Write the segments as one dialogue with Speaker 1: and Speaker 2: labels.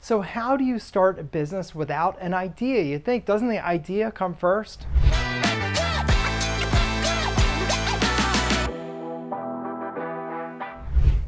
Speaker 1: So how do you start a business without an idea? You'd think, doesn't the idea come first?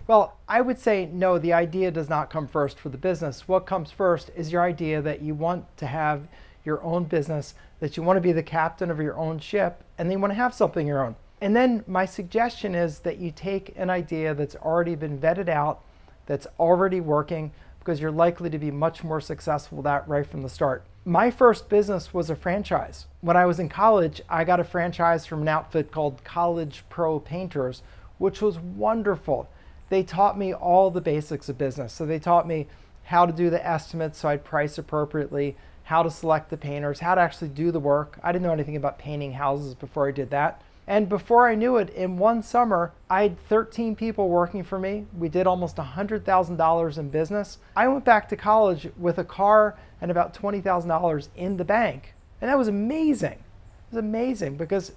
Speaker 1: Well, I would say no, the idea does not come first for the business. What comes first is your idea that you want to have your own business, that you want to be the captain of your own ship, and then you want to have something your own. And then my suggestion is that you take an idea that's already been vetted out, that's already working, because you're likely to be much more successful with that right from the start. My first business was a franchise. When I was in college, I got a franchise from an outfit called College Pro Painters, which was wonderful. They taught me all the basics of business. So they taught me how to do the estimates so I'd price appropriately, how to select the painters, how to actually do the work. I didn't know anything about painting houses before I did that. And before I knew it, in one summer, I had 13 people working for me. We did almost $100,000 in business. I went back to college with a car and about $20,000 in the bank. And that was amazing. It was amazing because,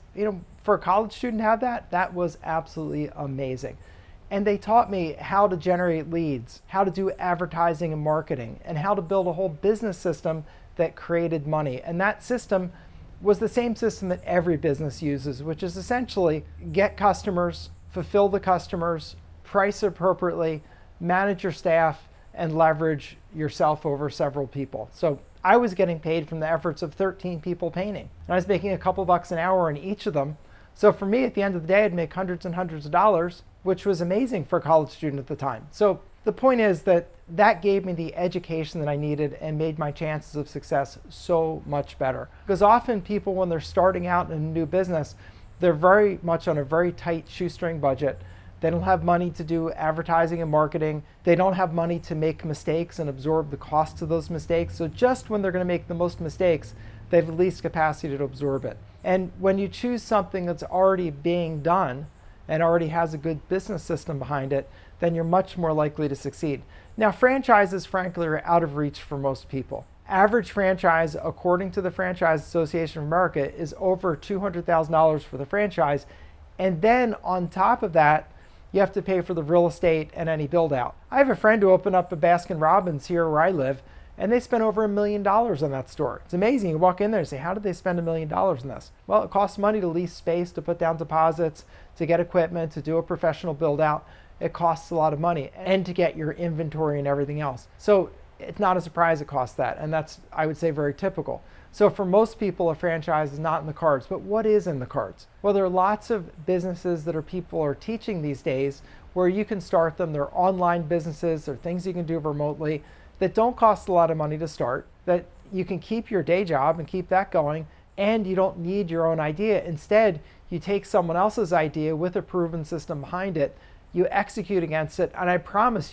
Speaker 1: for a college student to have that, that was absolutely amazing. And they taught me how to generate leads, how to do advertising and marketing, and how to build a whole business system that created money. And that system was the same system that every business uses, which is essentially get customers, fulfill the customers, price appropriately, manage your staff, and leverage yourself over several people. So I was getting paid from the efforts of 13 people painting. And I was making a couple bucks an hour in each of them. So for me, at the end of the day, I'd make hundreds and hundreds of dollars, which was amazing for a college student at the time. So the point is that gave me the education that I needed and made my chances of success so much better. Because often people, when they're starting out in a new business, they're very much on a very tight shoestring budget. They don't have money to do advertising and marketing. They don't have money to make mistakes and absorb the costs of those mistakes. So just when they're going to make the most mistakes, they have the least capacity to absorb it. And when you choose something that's already being done and already has a good business system behind it, then you're much more likely to succeed. Now, franchises, frankly, are out of reach for most people. Average franchise, according to the Franchise Association of America, is over $200,000 for the franchise. And then on top of that, you have to pay for the real estate and any build out. I have a friend who opened up a Baskin-Robbins here where I live, and they spent over $1 million on that store. It's amazing. You walk in there and say, how did they spend $1 million on this? Well, it costs money to lease space, to put down deposits, to get equipment, to do a professional build out. It costs a lot of money, and to get your inventory and everything else. So it's not a surprise it costs that, and that's, I would say, very typical. So for most people, a franchise is not in the cards. But what is in the cards? Well, there are lots of businesses that people are teaching these days where you can start them. They're online businesses. They're things you can do remotely that don't cost a lot of money to start, that you can keep your day job and keep that going, and you don't need your own idea. Instead, you take someone else's idea with a proven system behind it, you execute against it, and I promise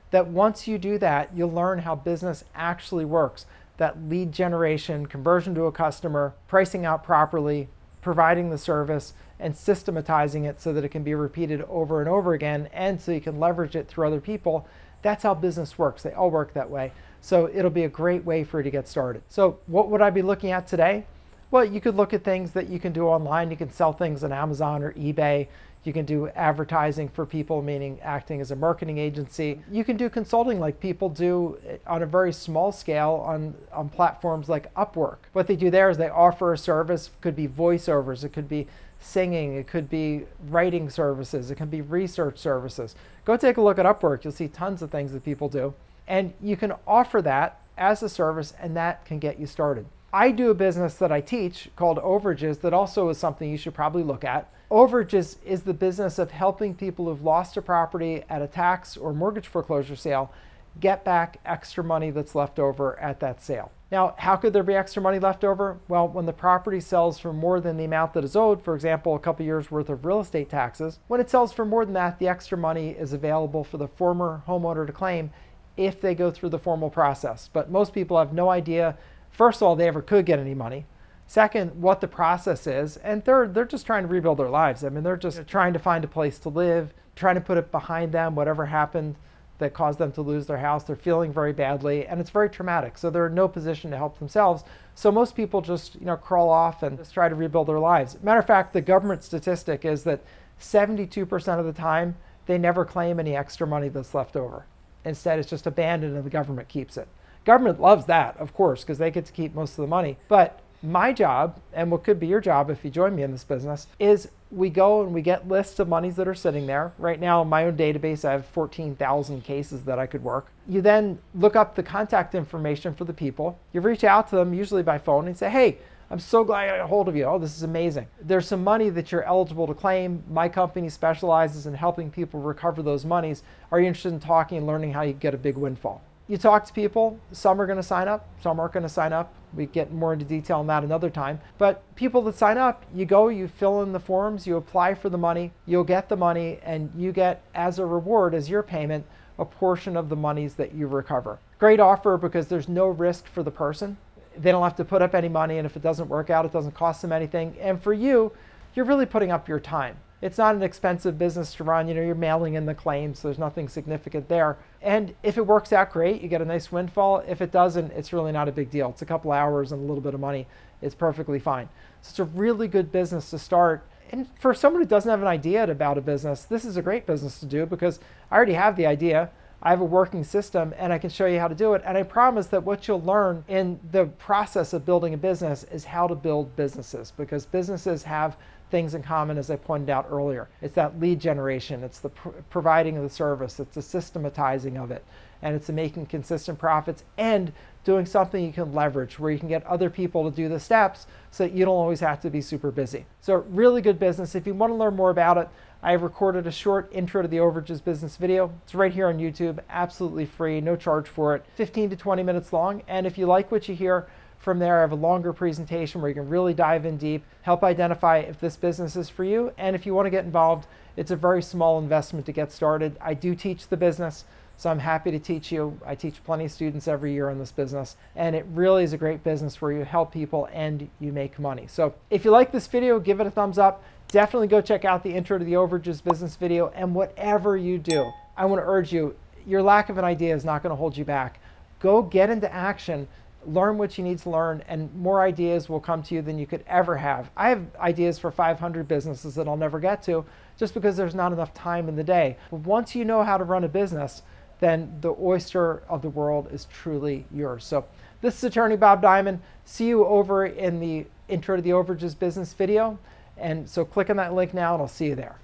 Speaker 1: that once you do that, you'll learn how business actually works. That lead generation, conversion to a customer, pricing out properly, providing the service, and systematizing it so that it can be repeated over and over again, and so you can leverage it through other people. That's how business works. They all work that way. So it'll be a great way for you to get started. So what would I be looking at today? Well, you could look at things that you can do online. You can sell things on Amazon or eBay. You can do advertising for people, meaning acting as a marketing agency. You can do consulting like people do on a very small scale on platforms like Upwork. What they do there is they offer a service. It could be voiceovers, it could be singing, it could be writing services, it can be research services. Go take a look at Upwork. You'll see tons of things that people do. And you can offer that as a service, and that can get you started. I do a business that I teach called Overages that also is something you should probably look at. Overages is the business of helping people who've lost a property at a tax or mortgage foreclosure sale get back extra money that's left over at that sale. Now, how could there be extra money left over? Well, when the property sells for more than the amount that is owed, for example, a couple years worth of real estate taxes, when it sells for more than that, the extra money is available for the former homeowner to claim if they go through the formal process. But most people have no idea, first of all, they ever could get any money. Second, what the process is. And third, they're just trying to rebuild their lives. I mean, they're just trying to find a place to live, trying to put it behind them, whatever happened that caused them to lose their house. They're feeling very badly, and it's very traumatic. So they're in no position to help themselves. So most people just, crawl off and just try to rebuild their lives. Matter of fact, the government statistic is that 72% of the time, they never claim any extra money that's left over. Instead, it's just abandoned and the government keeps it. Government loves that, of course, because they get to keep most of the money. But my job, and what could be your job if you join me in this business, is we go and we get lists of monies that are sitting there. Right now, in my own database, I have 14,000 cases that I could work. You then look up the contact information for the people. You reach out to them, usually by phone, and say, hey, I'm so glad I got a hold of you. Oh, this is amazing. There's some money that you're eligible to claim. My company specializes in helping people recover those monies. Are you interested in talking and learning how you get a big windfall? You talk to people. Some are going to sign up. Some aren't going to sign up. We get more into detail on that another time. But people that sign up, you go, you fill in the forms, you apply for the money, you'll get the money, and you get, as a reward, as your payment, a portion of the monies that you recover. Great offer because there's no risk for the person. They don't have to put up any money, and if it doesn't work out, it doesn't cost them anything. And for you, you're really putting up your time. It's not an expensive business to run. You're mailing in the claims, so there's nothing significant there. And if it works out, great, you get a nice windfall. If it doesn't, it's really not a big deal. It's a couple hours and a little bit of money. It's perfectly fine. So it's a really good business to start. And for someone who doesn't have an idea about a business, this is a great business to do because I already have the idea. I have a working system and I can show you how to do it. And I promise that what you'll learn in the process of building a business is how to build businesses, because businesses have things in common, as I pointed out earlier. It's that lead generation, it's the providing of the service, it's the systematizing of it, and it's the making consistent profits and doing something you can leverage where you can get other people to do the steps so that you don't always have to be super busy. So really good business. If you want to learn more about it, I have recorded a short intro to the Overages Business video. It's right here on YouTube, absolutely free, no charge for it, 15 to 20 minutes long. And if you like what you hear from there, I have a longer presentation where you can really dive in deep, help identify if this business is for you. And if you want to get involved, it's a very small investment to get started. I do teach the business, so I'm happy to teach you. I teach plenty of students every year in this business, and it really is a great business where you help people and you make money. So if you like this video, give it a thumbs up. Definitely go check out the intro to the Overages Business video, and whatever you do, I want to urge you, your lack of an idea is not going to hold you back. Go get into action, learn what you need to learn, and more ideas will come to you than you could ever have. I have ideas for 500 businesses that I'll never get to just because there's not enough time in the day. But once you know how to run a business, then the oyster of the world is truly yours. So this is Attorney Bob Diamond. See you over in the intro to the Overages Business video. And so click on that link now and I'll see you there.